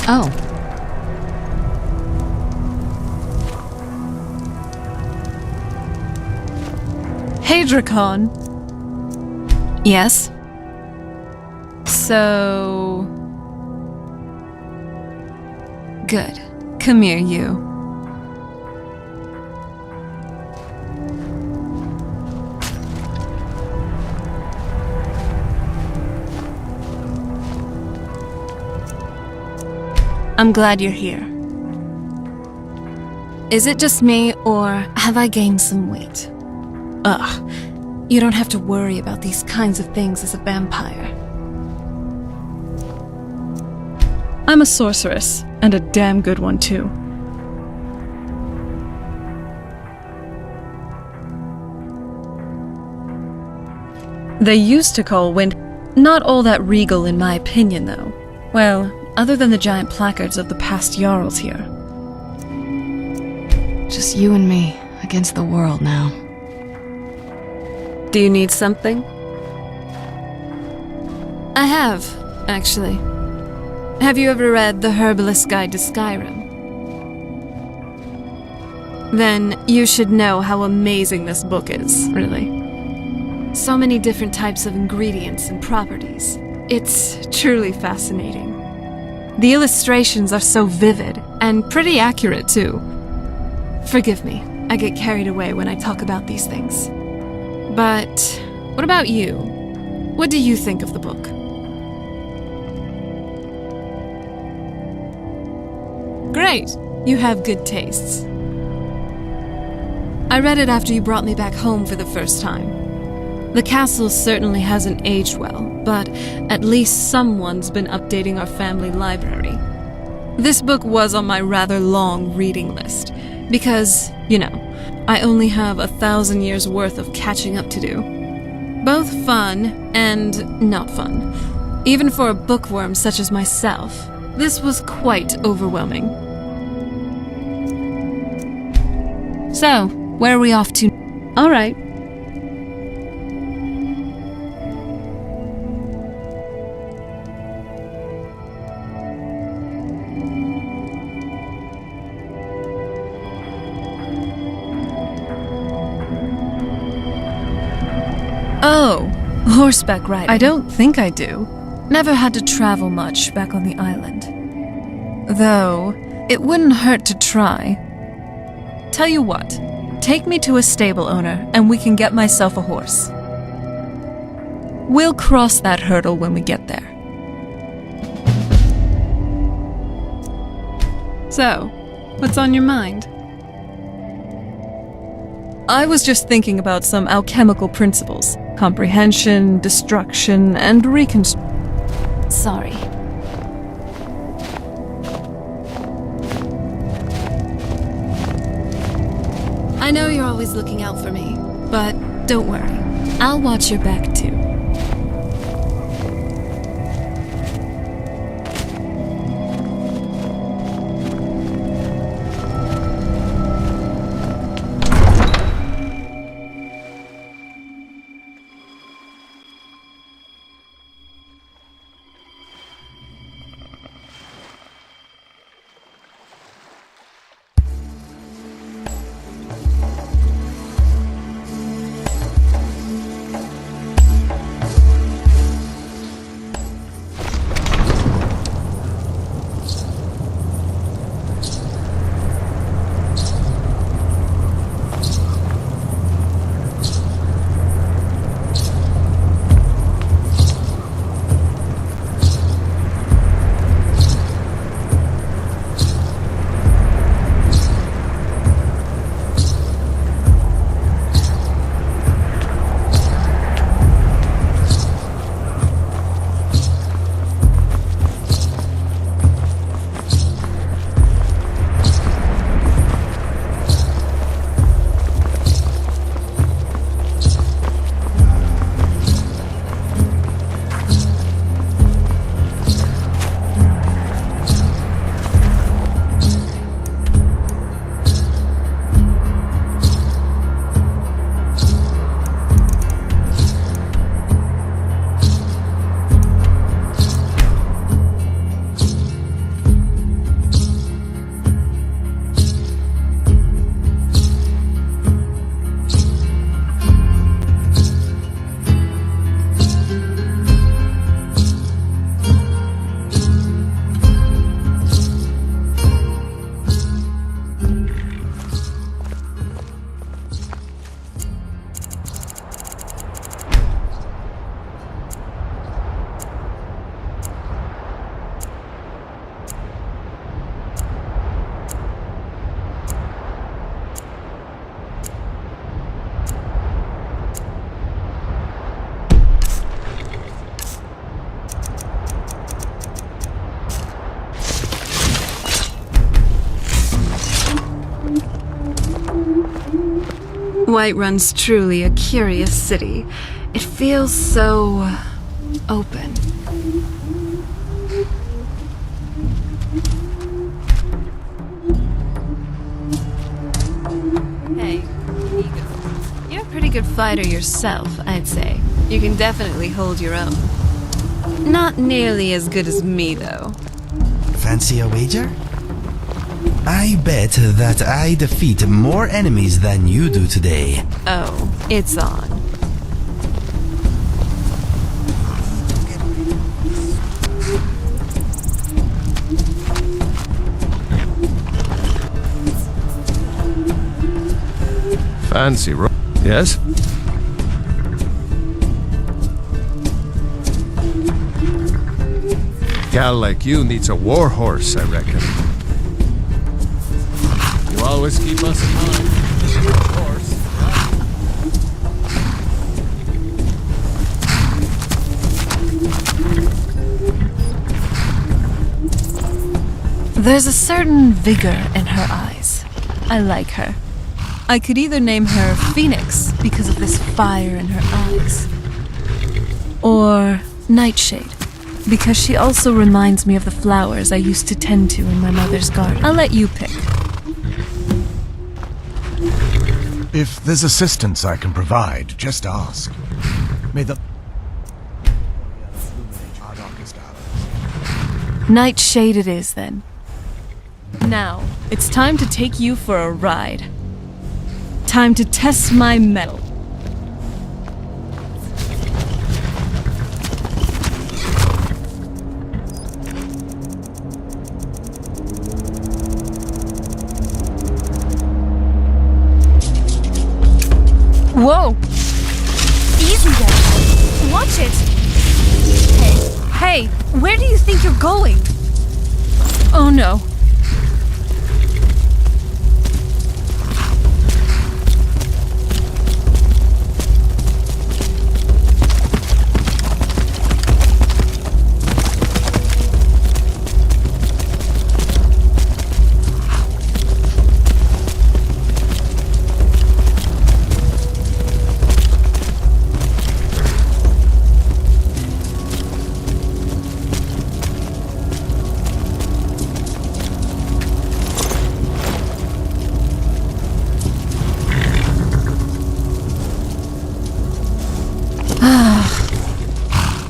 Oh. Hey, Drakon. Yes? So... Good. Come here, you. I'm glad you're here. Is it just me, or have I gained some weight? Ugh, you don't have to worry about these kinds of things as a vampire. I'm a sorceress, and a damn good one, too. They used to call Wind not all that regal in my opinion, though. Well, other than the giant placards of the past Jarls here. Just you and me against the world now. Do you need something? I have, actually. Have you ever read The Herbalist's Guide to Skyrim? Then you should know how amazing this book is, really. So many different types of ingredients and properties. It's truly fascinating. The illustrations are so vivid, and pretty accurate, too. Forgive me, I get carried away when I talk about these things. But what about you? What do you think of the book? Great, you have good tastes. I read it after you brought me back home for the first time. The castle certainly hasn't aged well, but at least someone's been updating our family library. This book was on my rather long reading list, because, you know, I only have 1,000 years worth of catching up to do. Both fun and not fun. Even for a bookworm such as myself, this was quite overwhelming. So, where are we off to? All right. Oh, horseback riding. I don't think I do. Never had to travel much back on the island. Though, it wouldn't hurt to try. Tell you what, take me to a stable owner and we can get myself a horse. We'll cross that hurdle when we get there. So, what's on your mind? I was just thinking about some alchemical principles. Comprehension, destruction, and reconstruction. Sorry. I know you're always looking out for me, but don't worry. I'll watch your back too. Whiterun's truly a curious city. It feels so open. Hey, Ego. You're a pretty good fighter yourself, I'd say. You can definitely hold your own. Not nearly as good as me, though. Fancy a wager? I bet that I defeat more enemies than you do today. Oh, it's on. Fancy, yes? Gal like you needs a war horse, I reckon. You always keep us in mind. Of course. There's a certain vigor in her eyes. I like her. I could either name her Phoenix because of this fire in her eyes, or Nightshade because she also reminds me of the flowers I used to tend to in my mother's garden. I'll let you pick. If there's assistance I can provide, just ask. May the our darkest hours. Nightshade it is, then. Now, it's time to take you for a ride. Time to test my mettle. Whoa! Easy there. Watch it! Hey, where do you think you're going? Oh no.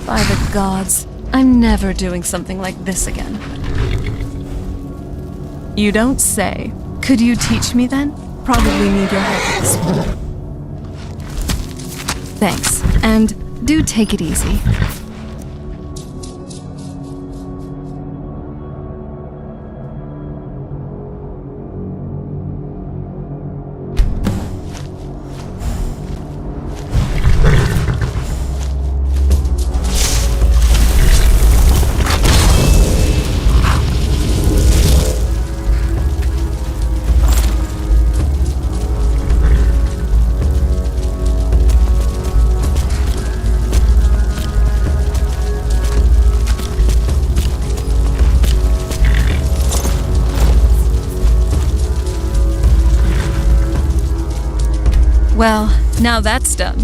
By the gods, I'm never doing something like this again. You don't say. Could you teach me then? Probably need your help with this one. Thanks, and do take it easy. Well, now that's done.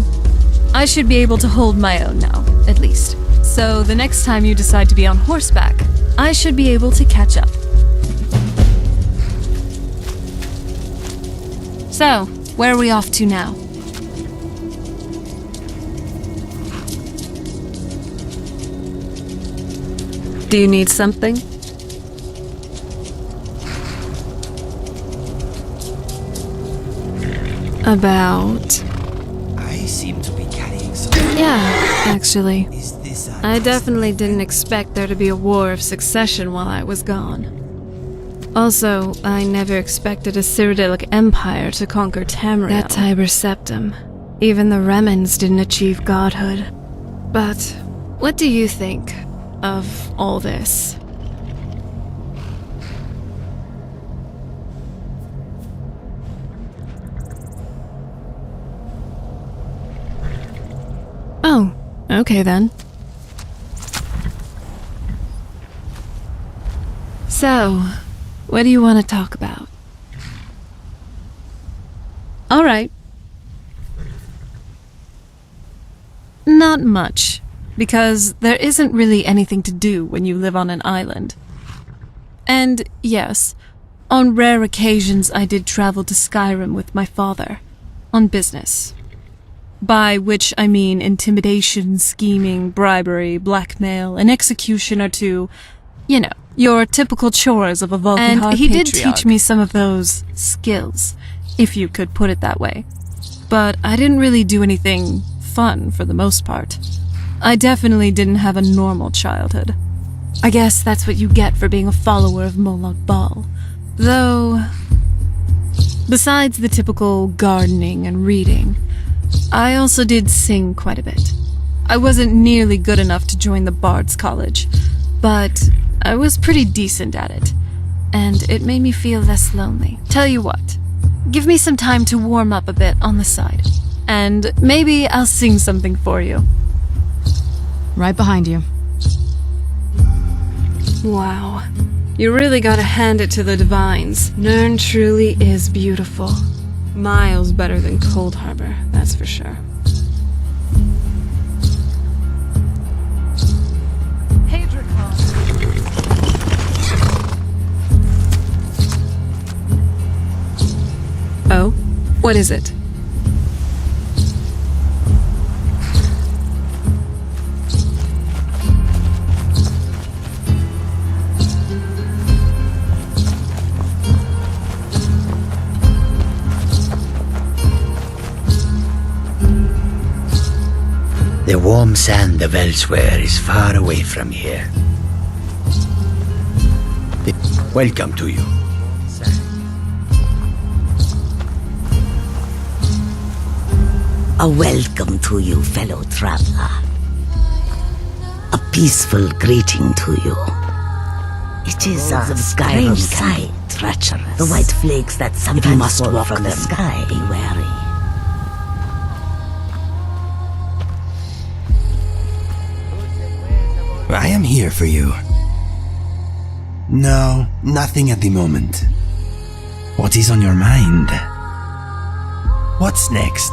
I should be able to hold my own now, at least. So the next time you decide to be on horseback, I should be able to catch up. So, where are we off to now? Do you need something? About... I seem to be carrying something. Yeah, actually. Is this a... I definitely didn't expect there to be a war of succession while I was gone. Also, I never expected a Cyrodiilic empire to conquer Tamriel. That Tiber Septum. Even the Remans didn't achieve godhood. But, what do you think of all this? Oh, okay then. So, what do you want to talk about? All right. Not much, because there isn't really anything to do when you live on an island. And yes, on rare occasions I did travel to Skyrim with my father, on business. By which I mean intimidation, scheming, bribery, blackmail, an execution or two. You know, your typical chores of a Volkihar And he did patriarch. Teach me some of those skills, if you could put it that way. But I didn't really do anything fun for the most part. I definitely didn't have a normal childhood. I guess that's what you get for being a follower of Molag Bal. Though, besides the typical gardening and reading, I also did sing quite a bit. I wasn't nearly good enough to join the Bard's College, but I was pretty decent at it, and it made me feel less lonely. Tell you what, give me some time to warm up a bit on the side, and maybe I'll sing something for you. Right behind you. Wow. You really gotta hand it to the Divines. Nirn truly is beautiful. Miles better than Cold Harbor, that's for sure. Oh? What is it? The warm sand of elsewhere is far away from here. Welcome to you. A welcome to you, fellow traveler. A peaceful greeting to you. It is a Skyrim sight, treacherous. The white flakes that sometimes fall from the sky. Be wary. I am here for you. No, nothing at the moment. What is on your mind? What's next?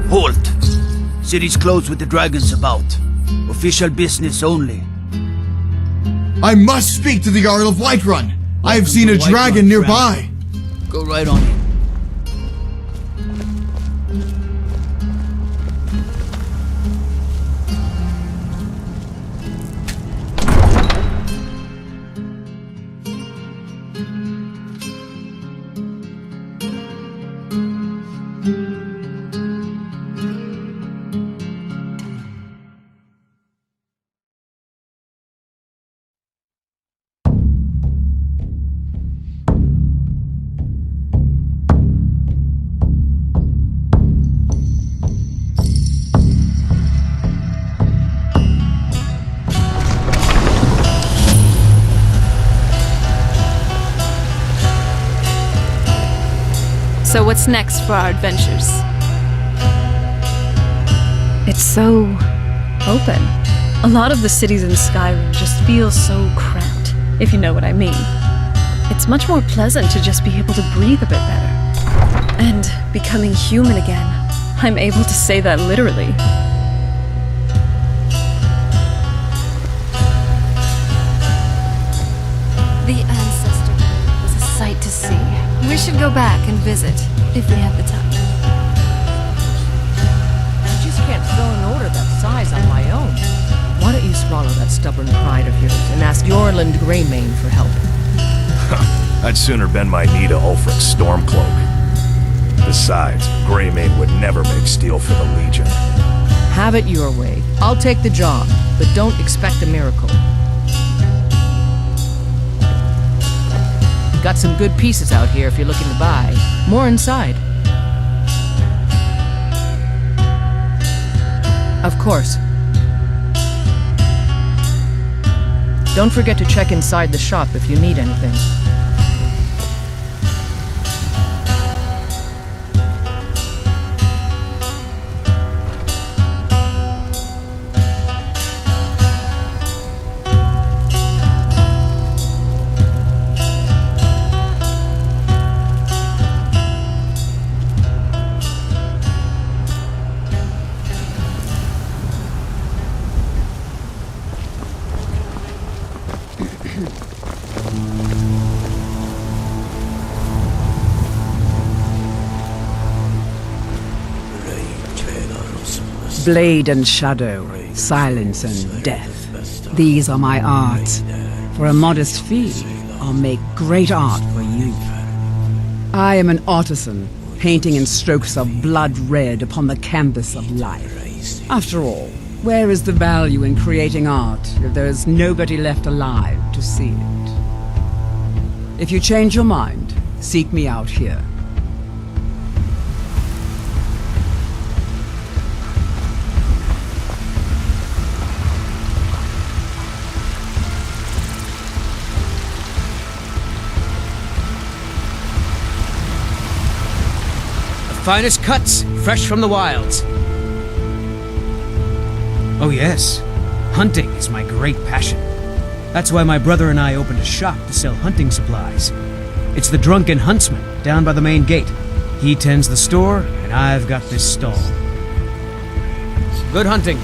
Halt! City's closed with the dragons about. Official business only. I must speak to the Jarl of Whiterun. I have seen a dragon nearby. Go right on in. So what's next for our adventures? It's so open. A lot of the cities in Skyrim just feel so cramped, if you know what I mean. It's much more pleasant to just be able to breathe a bit better. And becoming human again, I'm able to say that literally. The ancestor was a sight to see. We should go back and visit, if we have the time. I just can't throw an order that size on my own. Why don't you swallow that stubborn pride of yours and ask Yorland Greymane for help? I'd sooner bend my knee to Ulfric's Stormcloak. Besides, Greymane would never make steel for the Legion. Have it your way. I'll take the job, but don't expect a miracle. We've got some good pieces out here if you're looking to buy. More inside. Of course. Don't forget to check inside the shop if you need anything. Blade and shadow, silence and death. These are my arts. For a modest fee, I'll make great art for you. I am an artisan, painting in strokes of blood red upon the canvas of life. After all, where is the value in creating art if there is nobody left alive to see it? If you change your mind, seek me out here. Finest cuts, fresh from the wilds. Oh yes, hunting is my great passion. That's why my brother and I opened a shop to sell hunting supplies. It's the Drunken Huntsman, down by the main gate. He tends the store, and I've got this stall. Good hunting.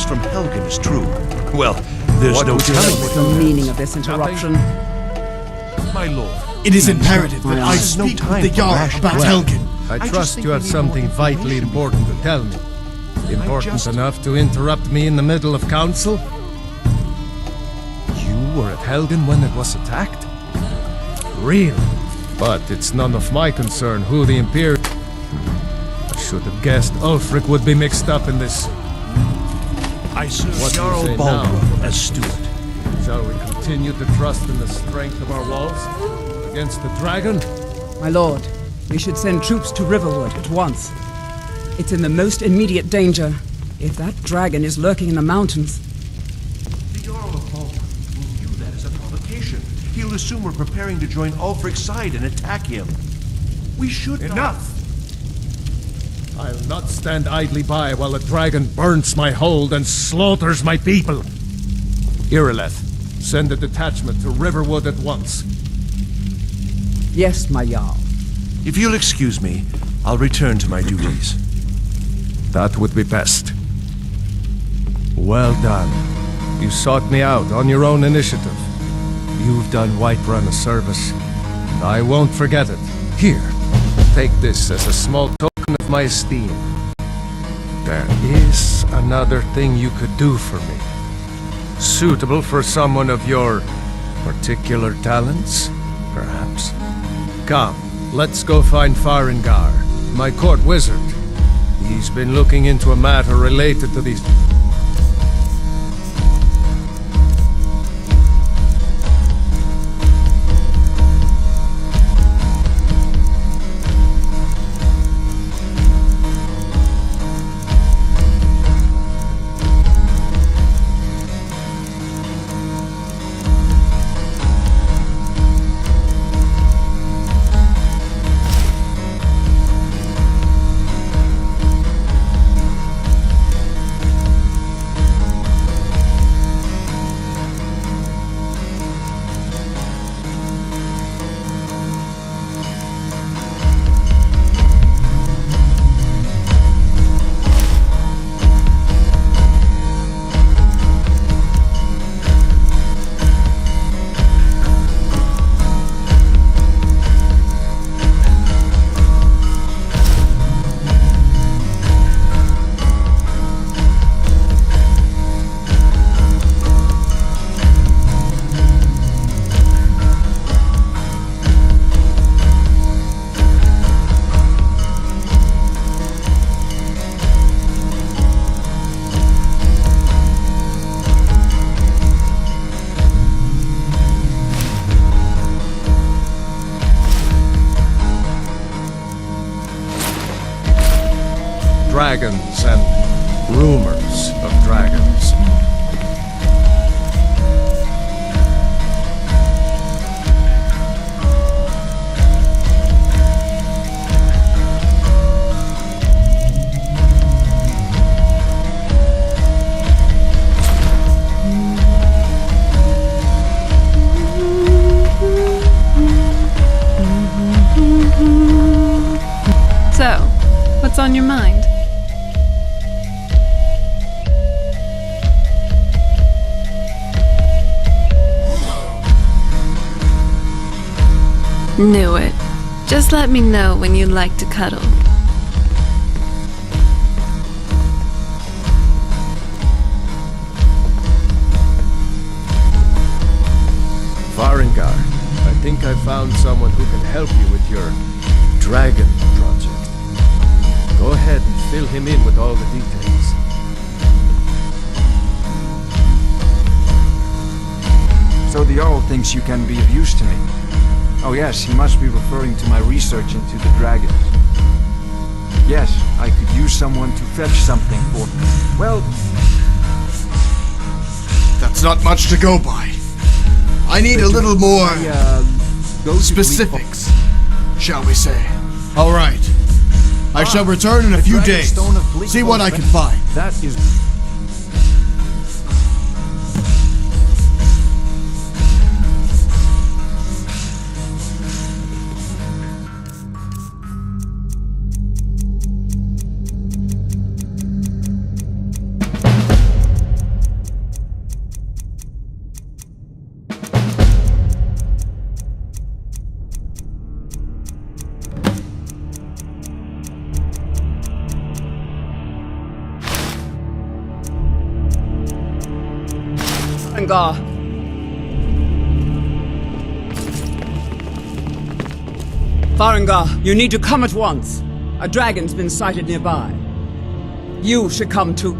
From Helgen is true. Well, there's no telling What's the meaning of this interruption? My lord. It is imperative that I speak with the Jarl about Helgen. I trust you have something vitally important to tell me. Important enough to interrupt me in the middle of council? You were at Helgen when it was attacked? Really? But it's none of my concern who the Imperial... I should have guessed Ulfric would be mixed up in this. I serve What do you Jarl say Balgruuf now? as steward. Shall we continue to trust in the strength of our walls against the dragon? My lord, we should send troops to Riverwood at once. It's in the most immediate danger. If that dragon is lurking in the mountains... The Jarl of Balgruuf will view that as a provocation. He'll assume we're preparing to join Ulfric's side and attack him. We should Enough! I'll not stand idly by while a dragon burns my hold and slaughters my people. Irileth, send a detachment to Riverwood at once. Yes, my Jarl. If you'll excuse me, I'll return to my duties. That would be best. Well done. You sought me out on your own initiative. You've done Whiterun a service, and I won't forget it. Here, take this as a small token of my esteem. There is another thing you could do for me. Suitable for someone of your particular talents, perhaps. Come, let's go find Farengar, my court wizard. He's been looking into a matter related to these... dragons and rumors of dragons. So, what's on your mind? Knew it. Just let me know when you'd like to cuddle. Farengar, I think I found someone who can help you with your dragon project. Go ahead and fill him in with all the details. So the Jarl thinks you can be of use to me. Oh yes, he must be referring to my research into the dragons. Yes, I could use someone to fetch something for... Well... That's not much to go by. I need a little more... specifics, shall we say. All right. I shall return in a few days. See what I can find. That is... Farengar. Farengar, you need to come at once. A dragon's been sighted nearby. You should come too.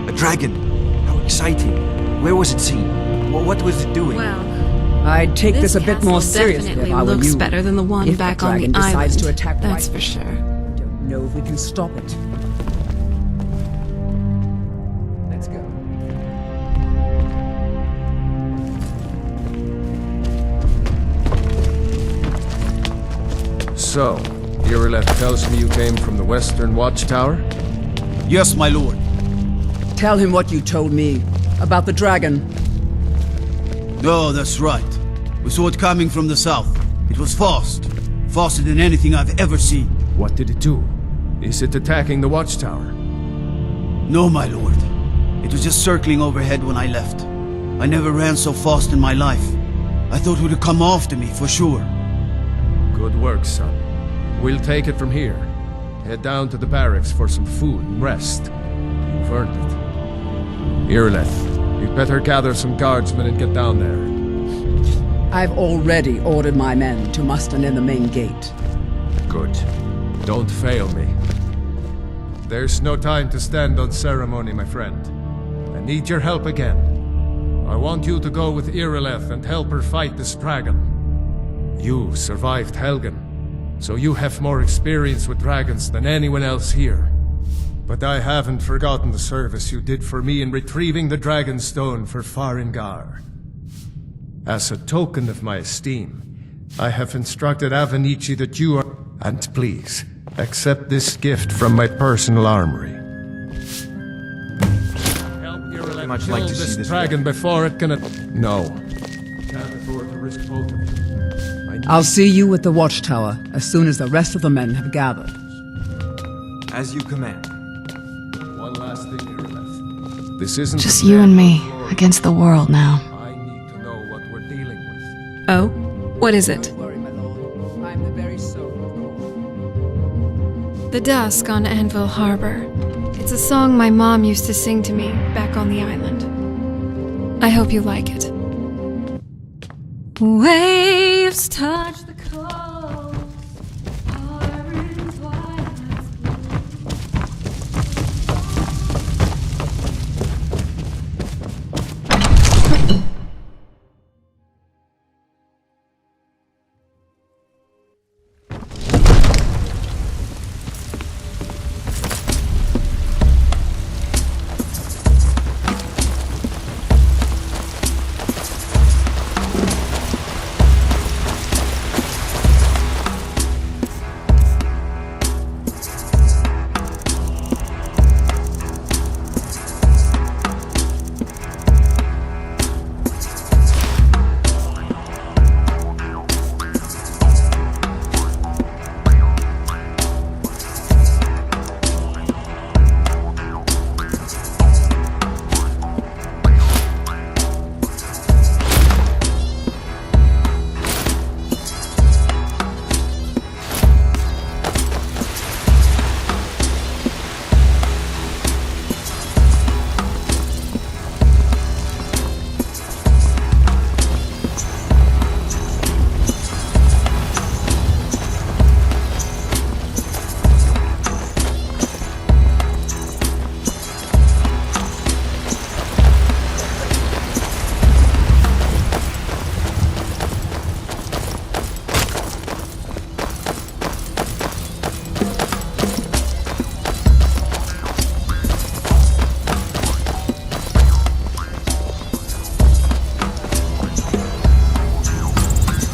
A dragon! How exciting! Where was it seen? What was it doing? Well, I'd take this a bit more castle seriously definitely if I were looks you. better than the one If back the on the dragon decides island. to attack That's right for sure. I don't know if we can stop it. Let's go. So, Irileth tells me you came from the Western Watchtower? Yes, my lord. Tell him what you told me about the dragon. No, that's right. We saw it coming from the south. It was fast. Faster than anything I've ever seen. What did it do? Is it attacking the Watchtower? No, my lord. It was just circling overhead when I left. I never ran so fast in my life. I thought it would come after me, for sure. Good work, son. We'll take it from here. Head down to the barracks for some food and rest. You've earned it. Irileth, you'd better gather some guardsmen and get down there. I've already ordered my men to muster near the main gate. Good. Don't fail me. There's no time to stand on ceremony, my friend. I need your help again. I want you to go with Irileth and help her fight this dragon. You survived Helgen, so you have more experience with dragons than anyone else here. But I haven't forgotten the service you did for me in retrieving the Dragon Stone for Farengar. As a token of my esteem, I have instructed Avenici that you are... And please, accept this gift from my personal armory. Help Irileth much kill like to see this this dragon before it can... No. Can't afford to risk both of you. I'll see you at the watchtower as soon as the rest of the men have gathered. As you command. One last thing, Irileth. This isn't Just a you and plan me for glory. against the world now. I need to know what we're dealing with. Oh? What is it? Don't worry, my lord. I'm the very soul of Lord. The Dusk on Anvil Harbor. It's a song my mom used to sing to me back on the island. I hope you like it. Waves touch the coast, harbor in twilight.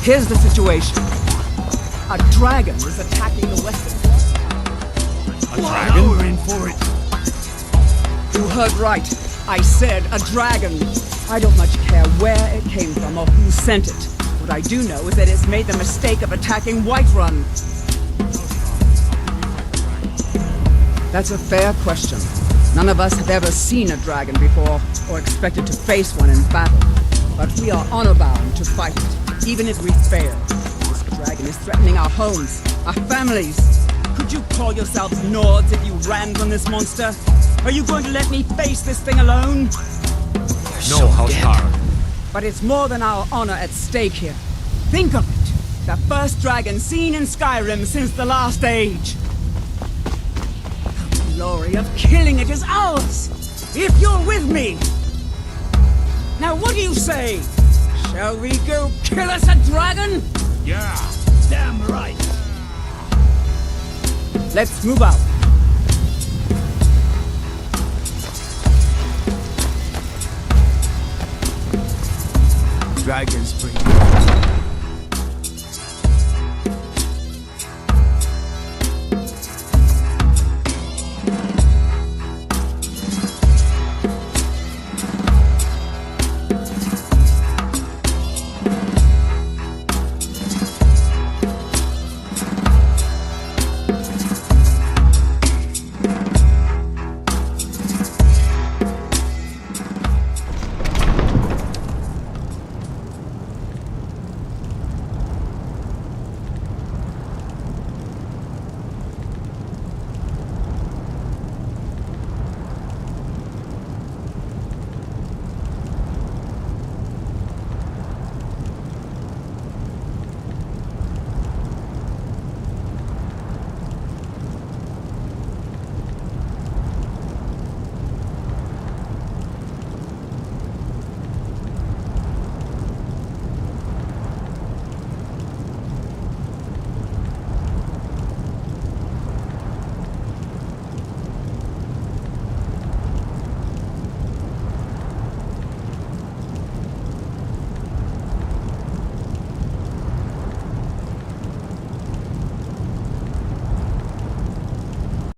Here's the situation. A dragon is attacking the western. A dragon? We're in for it. You heard right. I said a dragon. I don't much care where it came from or who sent it. What I do know is that it's made the mistake of attacking Whiterun. That's a fair question. None of us have ever seen a dragon before, or expected to face one in battle. But we are honor-bound to fight it, even if we fail. This dragon is threatening our homes, our families. Could you call yourselves Nords if you ran from this monster? Are you going to let me face this thing alone? No, Housecar. But it's more than our honor at stake here. Think of it. The first dragon seen in Skyrim since the Last Age. The glory of killing it is ours, if you're with me. Now what do you say? Shall we go kill us a dragon? Yeah, damn right. Let's move out. Dragons bring